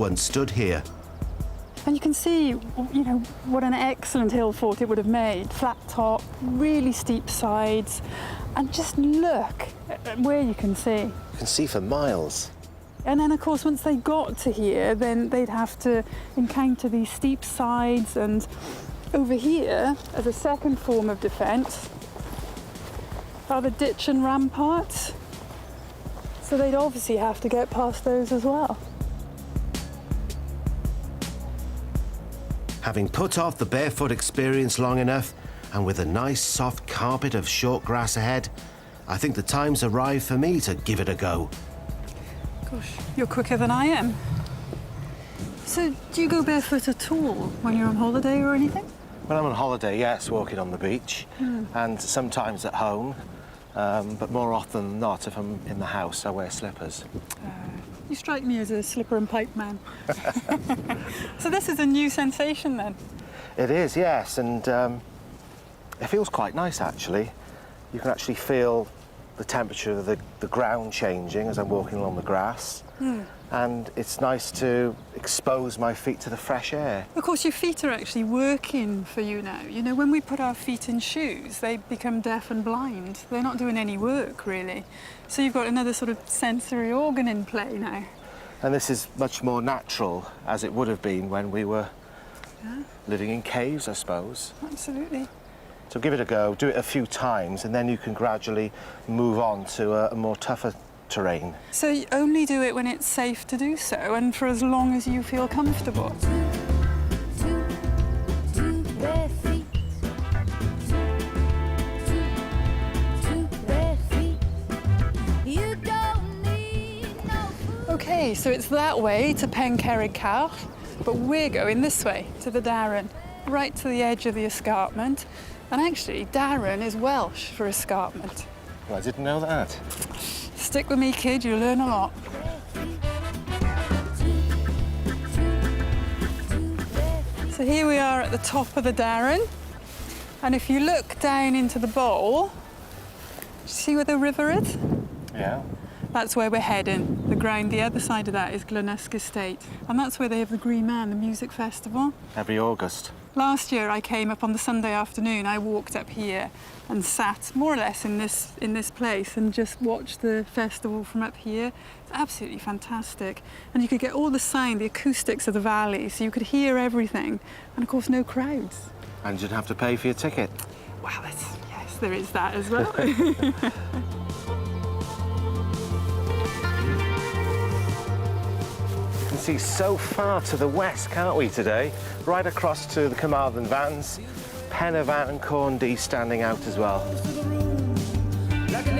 once stood here. And you can see, you know, what an excellent hill fort it would have made. Flat top, really steep sides, and just look at where you can see. You can see for miles. And then, of course, once they got to here, then they'd have to encounter these steep sides, and over here, as a second form of defence, are the ditch and ramparts. So they'd obviously have to get past those as well. Having put off the barefoot experience long enough, and with a nice soft carpet of short grass ahead, I think the time's arrived for me to give it a go. Gosh, you're quicker than I am. So, do you go barefoot at all when you're on holiday or anything? When I'm on holiday, yes, walking on the beach, and sometimes at home, but more often than not, if I'm in the house, I wear slippers. You strike me as a slipper and pipe man. So this is a new sensation then? It is, yes, and it feels quite nice, actually. You can actually feel the temperature of the ground changing as I'm walking along the grass. And it's nice to expose my feet to the fresh air. Of course, your feet are actually working for you now. You know, when we put our feet in shoes, they become deaf and blind. They're not doing any work, really. So you've got another sort of sensory organ in play now. And this is much more natural, as it would have been when we were living in caves, I suppose. Absolutely. So give it a go, do it a few times, and then you can gradually move on to a more tougher terrain. So you only do it when it's safe to do so, and for as long as you feel comfortable. Two bare feet. Two bare feet. You don't need no food. OK, so it's that way to Pencerrig Cowch, but we're going this way to the Darren, right to the edge of the escarpment. And actually, Darren is Welsh for escarpment. Well, I didn't know that. Stick with me, kid, you'll learn a lot. So here we are at the top of the Darren. And if you look down into the bowl, see where the river is? Yeah. That's where we're heading. The ground, the other side of that is Glenusk Estate. And that's where they have the Green Man, the music festival. Every August. Last year I came up on the Sunday afternoon. I walked up here and sat more or less in this place and just watched the festival from up here. It's absolutely fantastic. And you could get all the sound, the acoustics of the valley, so you could hear everything. And of course, no crowds. And you didn't have to pay for your ticket. Well, yes, there is that as well. We can see so far to the west, can't we, today? Right across to the Carmarthen Vans, Pen y Fan and Corndee standing out as well. Like an